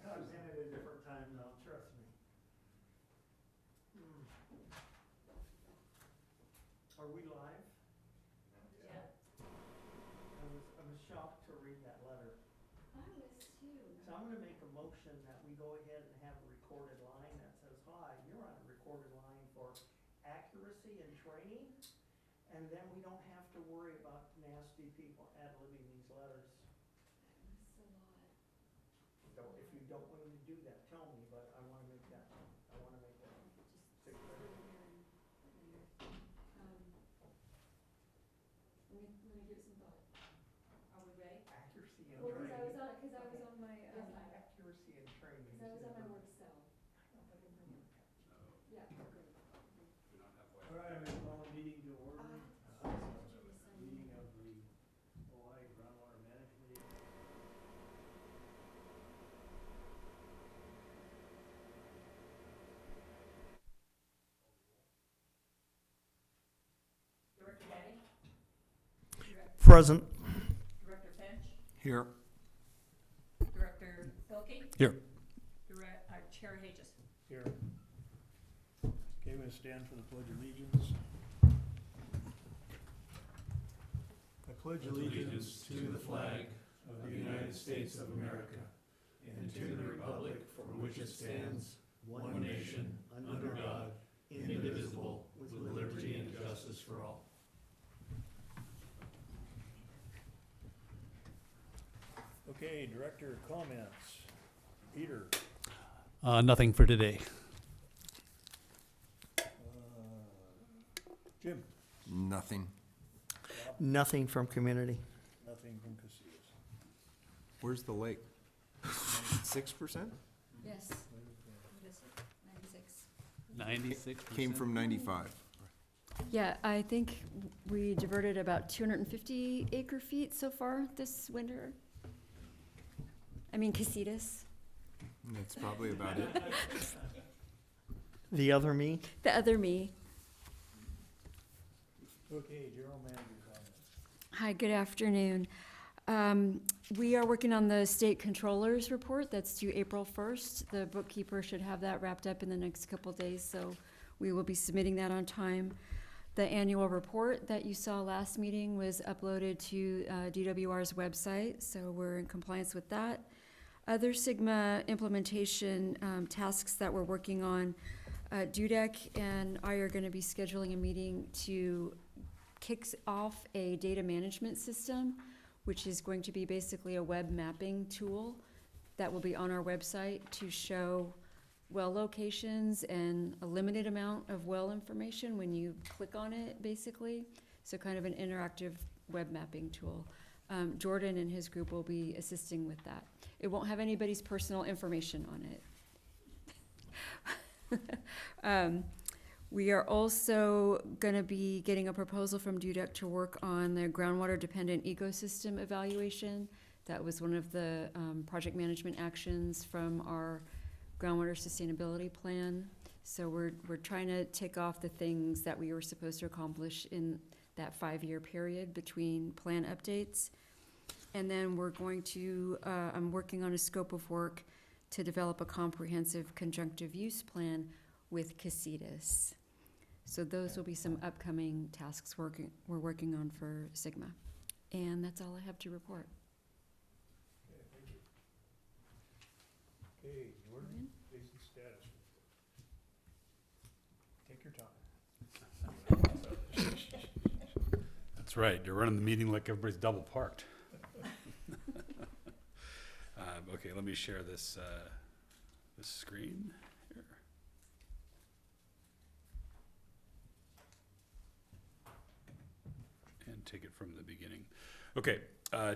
Comes in at a different time now, trust me. Are we live? Yeah. I was shocked to read that letter. I was too. So I'm gonna make a motion that we go ahead and have a recorded line that says, hi, you're on a recorded line for accuracy and training. And then we don't have to worry about nasty people ad-libbing these letters. That was a lot. So if you don't want me to do that, tell me, but I wanna make that Just Six put thirty. it here and later. Let me give it some thought. Are we ready? accuracy and Well, training. cause I was on my, Accuracy and training. cause I was on my word cell. Yeah, great. All right, I'm going to call the meeting to order. Meeting of the Hawaii Groundwater Management Agency. Director Daddy? Present. Director Finch? Here. Director Pilkey? Here. Chair Hages? Here. Okay, we're going to stand for the Pledge of Allegiance. I pledge allegiance to the flag of the United States of America and to the republic for which it stands, one nation, under God, indivisible, with liberty and justice for all. Okay, Director comments. Peter. Nothing for today. Jim. Nothing. Nothing from community. Nothing from Casillas. Where's the lake? 6%? Yes. What is it? 96. 96%. Came from 95. Yeah, I think we diverted about 250 acre feet so far this winter. I mean, casitas. That's probably about it. The other me? The other me. Okay, general manager comments. Hi, good afternoon. We are working on the state controller's report. That's due April 1st. The bookkeeper should have that wrapped up in the next couple of days, so we will be submitting that on time. The annual report that you saw last meeting was uploaded to DWR's website, so we're in compliance with that. Other Sigma implementation tasks that we're working on, Dudek and I are going to be scheduling a meeting to kick off a data management system, which is going to be basically a web mapping tool that will be on our website to show well locations and a limited amount of well information when you click on it, basically. So kind of an interactive web mapping tool. Jordan and his group will be assisting with that. It won't have anybody's personal information on it. We are also going to be getting a proposal from Dudek to work on the groundwater dependent ecosystem evaluation. That was one of the project management actions from our groundwater sustainability plan. So we're trying to tick off the things that we were supposed to accomplish in that 5-year period between plan updates. And then we're going to, I'm working on a scope of work to develop a comprehensive conjunctive use plan with Casitas. So those will be some upcoming tasks we're working on for Sigma. And that's all I have to report. Okay, thank you. Okay, Jordan, basic status. Take your time. That's right. You're running the meeting like everybody's double parked. Okay, let me share this this screen here. And take it from the beginning. Okay,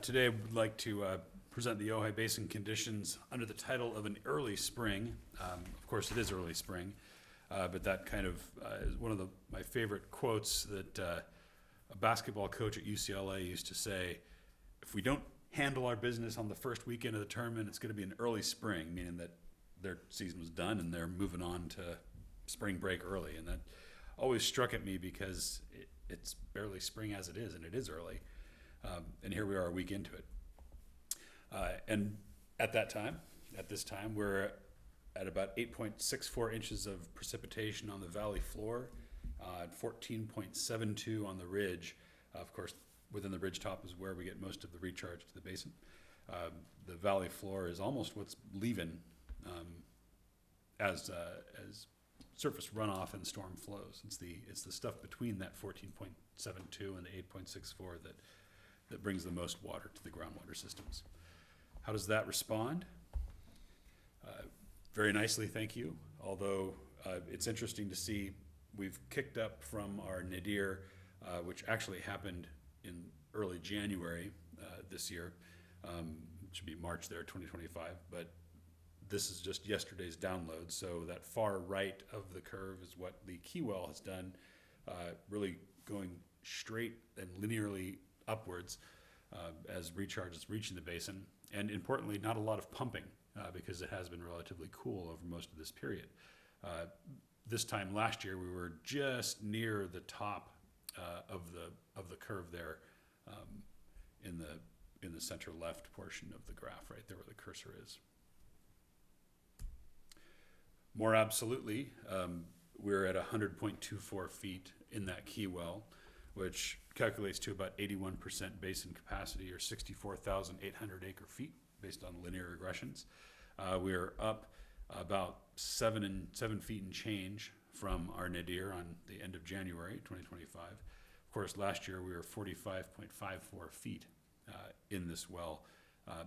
today I would like to present the Ojai Basin conditions under the title of an early spring. Of course, it is early spring, but that kind of is one of my favorite quotes that a basketball coach at UCLA used to say, if we don't handle our business on the first weekend of the tournament, it's going to be an early spring, meaning that their season was done and they're moving on to spring break early. And that always struck at me because it's barely spring as it is, and it is early. And here we are a week into it. And at that time, at this time. We're at about 8.64 inches of precipitation on the valley floor, 14.72 on the ridge. Of course, within the ridge top is where we get most of the recharge to the basin. The valley floor is almost what's leaving as surface runoff and storm flows. It's the stuff between that 14.72 and the 8.64 that brings the most water to the groundwater systems. How does that respond? Very nicely, thank you. Although it's interesting to see, we've kicked up from our nadir, which actually happened in early January this year. It should be March there, 2025, but this is just yesterday's download. So that far right of the curve is what the key well has done, really going straight and linearly upwards as recharge is reaching the basin. And importantly, not a lot of pumping because it has been relatively cool over most of this period. This time last year, we were just near the top of the curve there in the center left portion of the graph, right there where the cursor is. More absolutely, we're at 100.24 feet in that key well, which calculates to about 81% basin capacity, or 64,800 acre feet based on linear regressions. We are up about 7 feet and change from our nadir on the end of January 2025. Of course, last year we were 45.54 feet in this well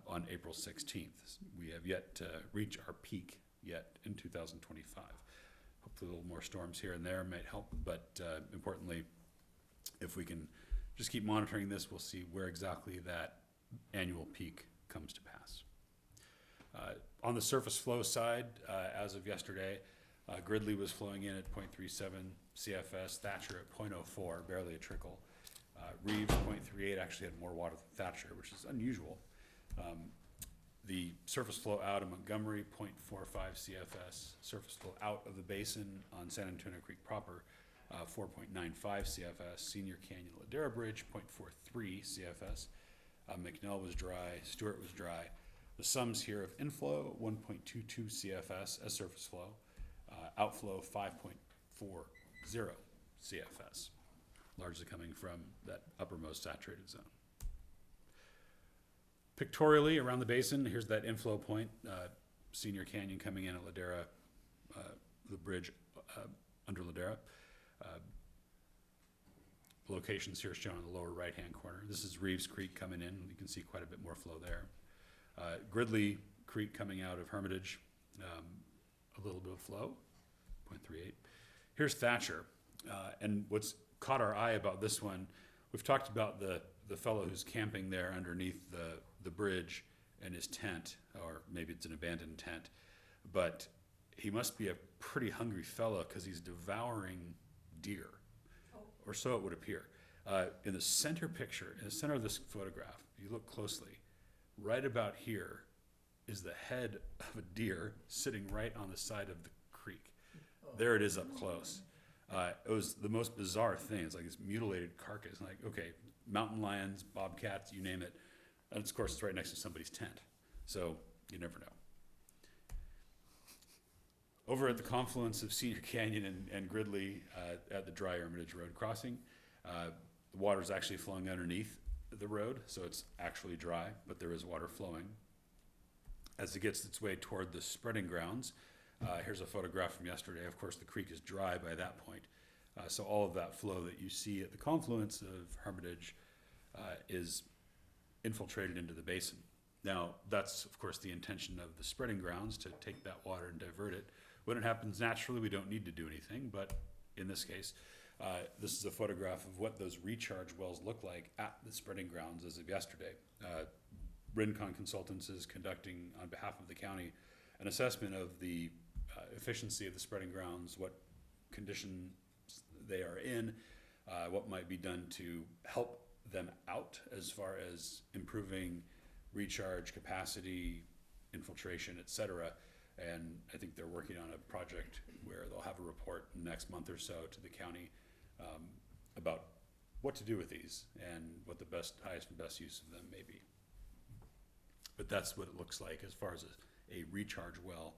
on April 16th. We have yet to reach our peak yet in 2025. Hopefully a little more storms here and there might help, but importantly, if we can just keep monitoring this, we'll see where exactly that annual peak comes to pass. On the surface flow side, as of yesterday, Gridley was flowing in at 0.37 CFS, Thatcher at 0.04, barely a trickle. Reeves 0.38 actually had more water than Thatcher, which is unusual. The surface flow out of Montgomery, 0.45 CFS. Surface flow out of the basin on San Antonio Creek proper, 4.95 CFS. Senior Canyon Ladera Bridge, 0.43 CFS. McNell was dry, Stewart was dry. The sums here of inflow, 1.22 CFS as surface flow. Outflow, 5.40 CFS, largely coming from that uppermost saturated zone. Pictorially around the basin, here's that inflow point, Senior Canyon coming in at Ladera, the bridge under Ladera. Locations here shown in the lower right-hand corner. This is Reeves Creek coming in. You can see quite a bit more flow there. Gridley Creek coming out of Hermitage, a little bit of flow, 0.38. Here's Thatcher, and what's caught our eye about this one, we've talked about the fellow who's camping there underneath the bridge in his tent, or maybe it's an abandoned tent, but he must be a pretty hungry fellow because he's devouring deer, or so it would appear. In the center picture, in the center of this photograph, if you look closely, right about here is the head of a deer sitting right on the side of the creek. There it is up close. It was the most bizarre thing. It's like this mutilated carcass. Like, okay, mountain lions, bobcats, you name it. And of course, it's right next to somebody's tent. So you never know. Over at the confluence of Senior Canyon and Gridley at the dry Hermitage Road crossing, the water is actually flowing underneath the road, so it's actually dry, but there is water flowing. As it gets its way toward the spreading grounds, here's a photograph from yesterday. Of course, the creek is dry by that point, so all of that flow that you see at the confluence of Hermitage is infiltrated into the basin. Now, that's, of course, the intention of the spreading grounds, to take that water and divert it. When it happens naturally, we don't need to do anything, but in this case, this is a photograph of what those recharge wells look like at the spreading grounds as of yesterday. Rincon Consultants is conducting, on behalf of the county, an assessment of the efficiency of the spreading grounds, what condition they are in, what might be done to help them out as far as improving recharge capacity, infiltration, etc. And I think they're working on a project where they'll have a report in the next month or so to the county about what to do with these and what the highest and best use of them may be. But that's what it looks like as far as a recharge well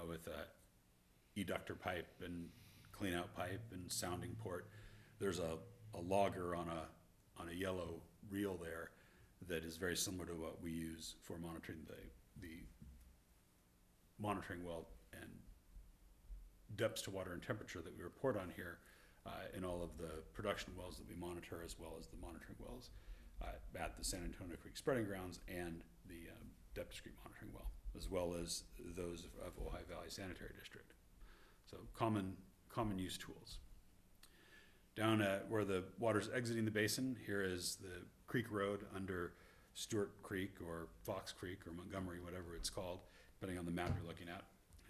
with a eductor pipe and clean out pipe and sounding port. There's a logger on a yellow reel there that is very similar to what we use for monitoring the monitoring well and depths to water and temperature that we report on here in all of the production wells that we monitor, as well as the monitoring wells at the San Antonio Creek Spreading Grounds and the depth discrete monitoring well, as well as those of Ojai Valley Sanitary District. So common use tools. Down at where the water's exiting the basin, here is the creek road under Stewart Creek or Fox Creek or Montgomery, whatever it's called, depending on the map you're looking at.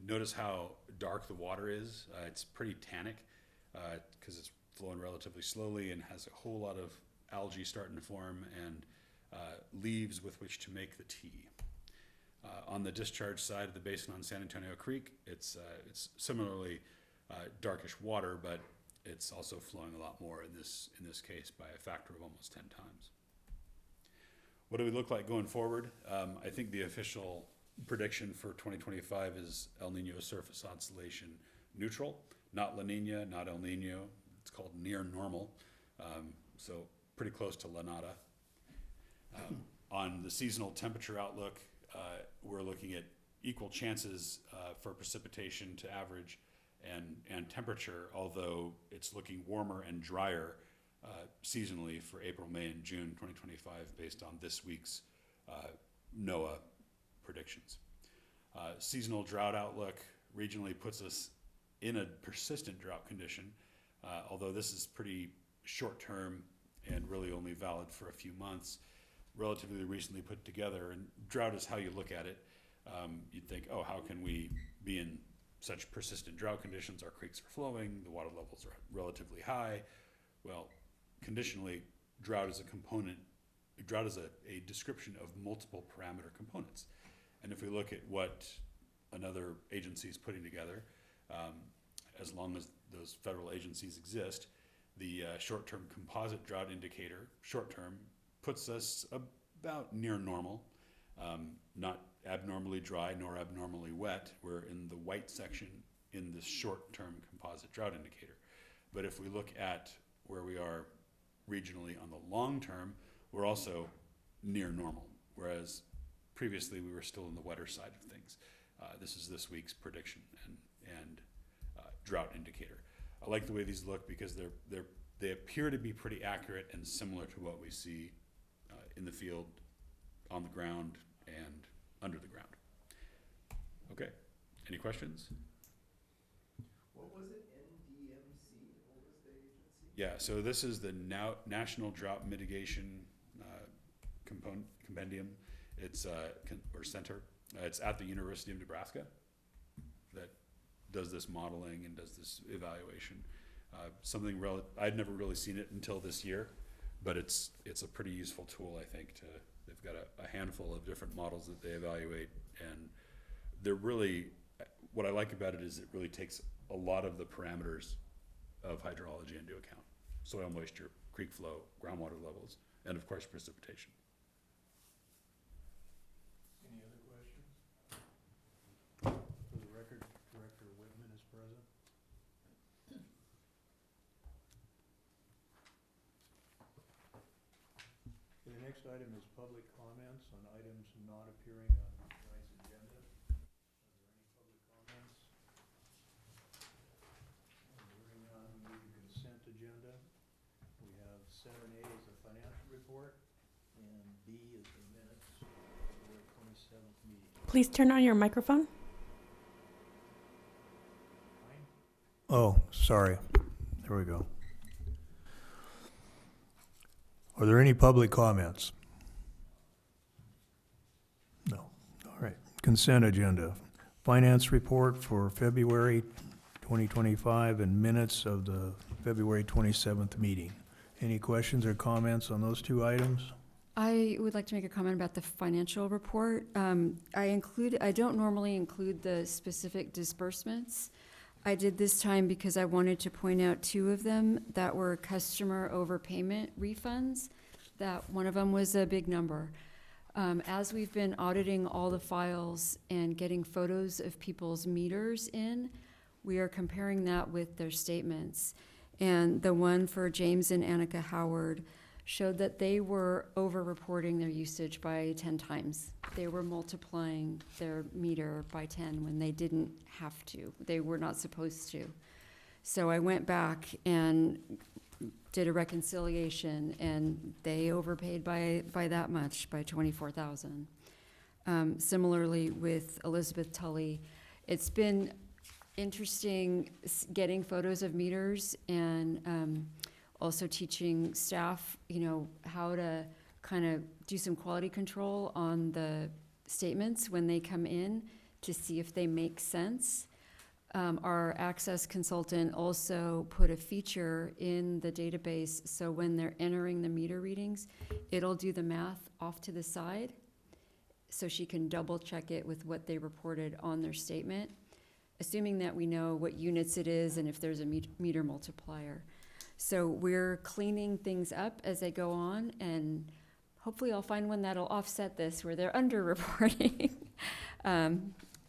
Notice how dark the water is. It's pretty tannic because it's flowing relatively slowly and has a whole lot of algae starting to form and leaves with which to make the tea. On the discharge side of the basin on San Antonio Creek, it's similarly darkish water, but it's also flowing a lot more in this case by a factor of almost 10 times. What do we look like going forward? I think the official prediction for 2025 is El Nino surface oscillation neutral, not La Nina, not El Nino. It's called near normal, so pretty close to La Nada. On the seasonal temperature outlook, we're looking at equal chances for precipitation to average and temperature, although it's looking warmer and drier seasonally for April, May, and June 2025 based on this week's NOAA predictions. Seasonal drought outlook regionally puts us in a persistent drought condition, although this is pretty short-term and really only valid for a few months, relatively recently put together. And drought is how you look at it. You'd think, oh, how can we be in such persistent drought conditions? Our creeks are flowing, the water levels are relatively high. Well, conditionally, drought is a component. Drought is a description of multiple parameter components. And if we look at what another agency is putting together, as long as those federal agencies exist, the short-term composite drought indicator, short-term, puts us about near normal, not abnormally dry nor abnormally wet. We're in the white section in this short-term composite drought indicator. But if we look at where we are regionally on the long term, we're also near normal, whereas previously we were still in the wetter side of things. This is this week's prediction and drought indicator. I like the way these look because they appear to be pretty accurate and similar to what we see in the field, on the ground, and under the ground. Okay, any questions? What was it, NDMC? What was the agency? Yeah, so this is the National Drought Mitigation Compendium. It's or center. It's at the University of Nebraska that does this modeling and does this evaluation. I'd never really seen it until this year, but it's a pretty useful tool, I think. They've got a handful of different models that they evaluate, and they're really, what I like about it is it really takes a lot of the parameters of hydrology into account: soil moisture, creek flow, groundwater levels, and of course precipitation. Any other questions? For the record, Director Whitman is present. The next item is public comments on items not appearing on tonight's agenda. Are there any public comments? Hearing none, we move to consent agenda. We have 7A is the financial report, and B is the minutes of the February 27th meeting. Please turn on your microphone. Oh, sorry. There we go. Are there any public comments? No. All right. Consent agenda. Finance report for February 2025 and minutes of the February 27th meeting. Any questions or comments on those two items? I would like to make a comment about the financial report. I don't normally include the specific disbursements. I did this time because I wanted to point out two of them that were customer overpayment refunds, that one of them was a big number. As we've been auditing all the files and getting photos of people's meters in, we are comparing that with their statements. And the one for James and Annika Howard showed that they were over-reporting their usage by 10 times. They were multiplying their meter by 10 when they didn't have to. They were not supposed to. So I went back and did a reconciliation, and they overpaid by that much, by 24,000. Similarly with Elizabeth Tully, it's been interesting getting photos of meters and also teaching staff, how to kind of do some quality control on the statements when they come in to see if they make sense. Our access consultant also put a feature in the database, so when they're entering the meter readings, it'll do the math off to the side, so she can double check it with what they reported on their statement, assuming that we know what units it is and if there's a meter multiplier. So we're cleaning things up as they go on, and hopefully I'll find one that'll offset this where they're under-reporting.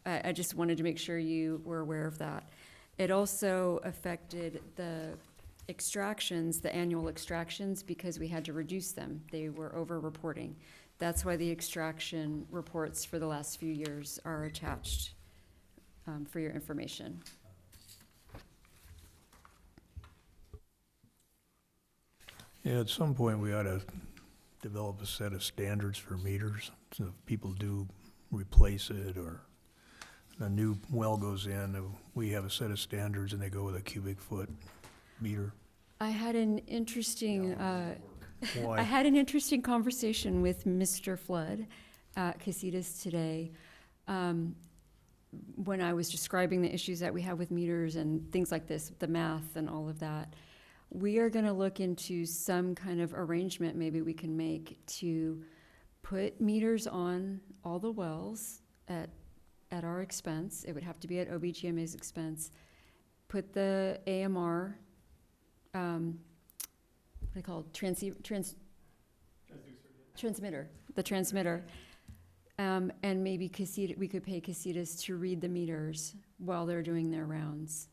I just wanted to make sure you were aware of that. It also affected the extractions, the annual extractions, because we had to reduce them. They were over-reporting. That's why the extraction reports for the last few years are attached for your information. Yeah, at some point, we ought to develop a set of standards for meters, so if people do replace it, or a new well goes in, we have a set of standards and they go with a cubic foot meter. I had an interesting, I Why? had an interesting conversation with Mr. Flood at Casitas today. When I was describing the issues that we have with meters and things like this, the math and all of that, we are gonna look into some kind of arrangement maybe we can make to put meters on all the wells at our expense. It would have to be at OBGMA's expense. Put the AMR, what do they call it? Transmitter, the transmitter. And maybe we could pay Casitas to read the meters while they're doing their rounds.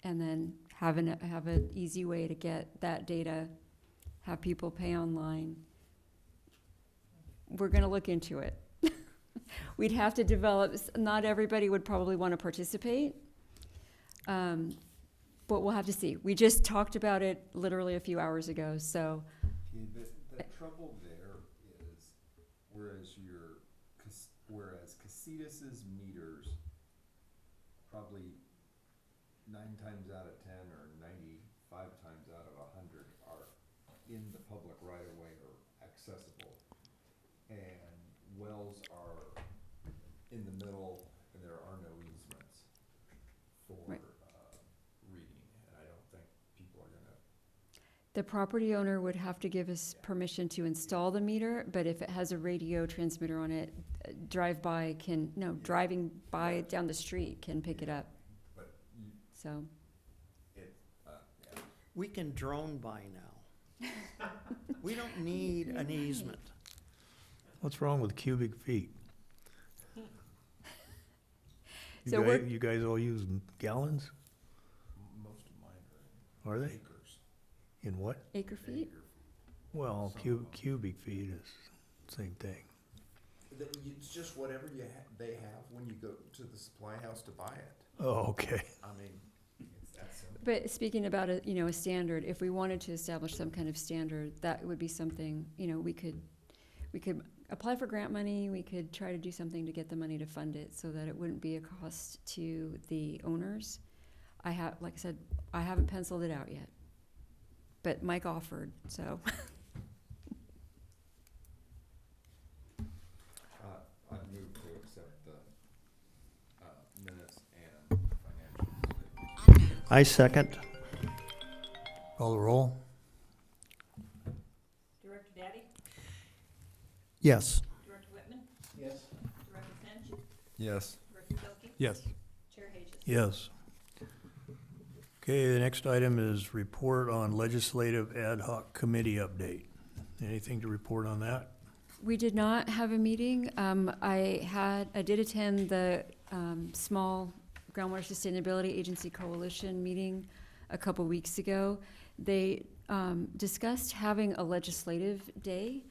And then have an easy way to get that data, have people pay online. We're gonna look into it. We'd have to develop, not everybody would probably want to participate, but we'll have to see. We just talked about it literally a few hours ago, so. The trouble there is, whereas Casitas's meters, probably 9 times out of 10 or 95 times out of 100 are in the public right of way or accessible. And wells are in the middle, and there are no easements for Right. reading, and I don't think people are gonna. The property owner would have to give us permission to install the meter, but if it has a radio transmitter on it, driving by down the street can pick it up, But so. yeah. We can drone by now. We don't need an easement. What's wrong with cubic feet? So we're- You guys all use gallons? Most of mine are Are in they? acres. In what? Acre feet? Well, cubic feet is the same thing. It's just whatever they have when you go to the supply house to buy it. Oh, okay. I mean, it's that simple. But speaking about a standard, if we wanted to establish some kind of standard, that would be something, we could apply for grant money, we could try to do something to get the money to fund it so that it wouldn't be a cost to the owners. Like I said, I haven't penciled it out yet, but Mike offered, so. I move to accept the minutes and financial statements. I second. Call the roll? Director Daddy, Yes. Director Whitman, Yes. Director Finch, Yes. Director Bilkey, Yes. Chair Hages. Yes. Okay, the next item is report on legislative ad hoc committee update. Anything to report on that? We did not have a meeting. I did attend the small Groundwater Sustainability Agency Coalition meeting a couple weeks ago. They discussed having a legislative day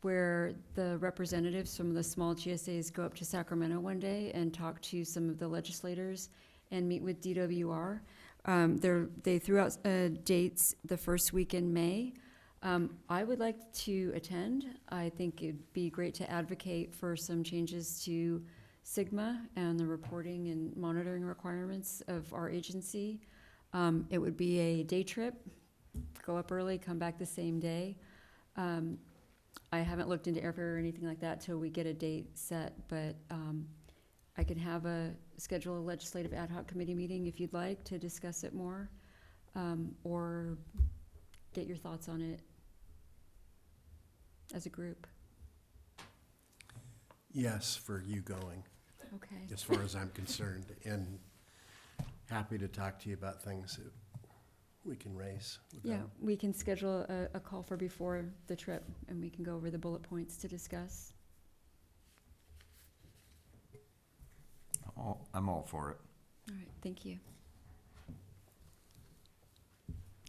where the representatives from the small GSAs go up to Sacramento one day and talk to some of the legislators and meet with DWR. They threw out dates the first week in May. I would like to attend. I think it'd be great to advocate for some changes to SGMA and the reporting and monitoring requirements of our agency. It would be a day trip, go up early, come back the same day. I haven't looked into airfare or anything like that till we get a date set, but I can schedule a legislative ad hoc committee meeting if you'd like to discuss it more, or get your thoughts on it as a group. Yes, for you going, Okay. as far as I'm concerned, and happy to talk to you about things that we can raise with Yeah, them. we can schedule a call for before the trip, and we can go over the bullet points to discuss. I'm all for it. All right, thank you.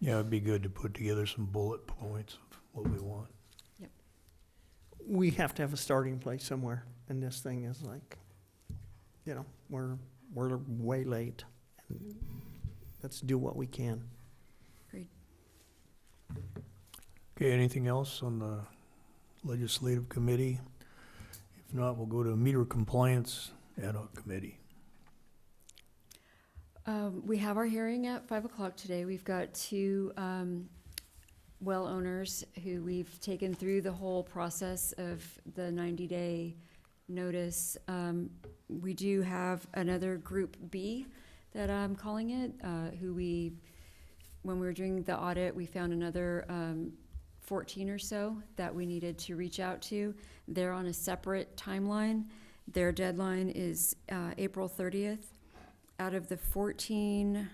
Yeah, it'd be good to put together some bullet points of what we want. We have to have a starting place somewhere, and this thing is like, we're way late. Let's do what we can. Great. Okay, anything else on the legislative committee? If not, we'll go to meter compliance ad hoc committee. We have our hearing at 5 o'clock today. We've got two well owners who we've taken through the whole process of the 90-day notice. We do have another group B that I'm calling it, when we were doing the audit, we found another 14 or so that we needed to reach out to. They're on a separate timeline. Their deadline is April 30th. Out of the 14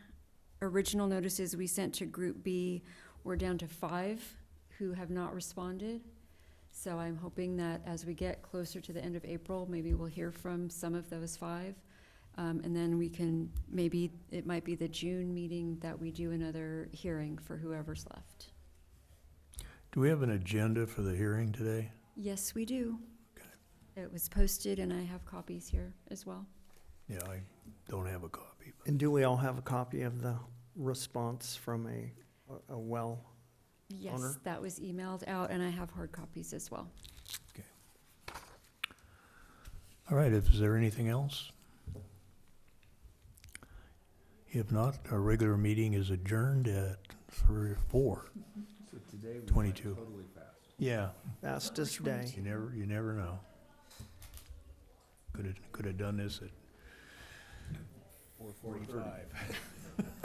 original notices we sent to Group B, we're down to 5 who have not responded. So I'm hoping that as we get closer to the end of April, maybe we'll hear from some of those 5. And then maybe it might be the June meeting that we do another hearing for whoever's left. Do we have an agenda for the hearing today? Yes, we do. Okay. It was posted and I have copies here as well. Yeah, I don't have a copy. But And do we all have a copy of the response from a well? Yes, Honor? that was emailed out and I have hard copies as well. all right, is there anything else? If not, our regular meeting is adjourned at 4. So today we 22. went totally fast. Yeah, Fastest day. you never know. Could have done this at 4:45.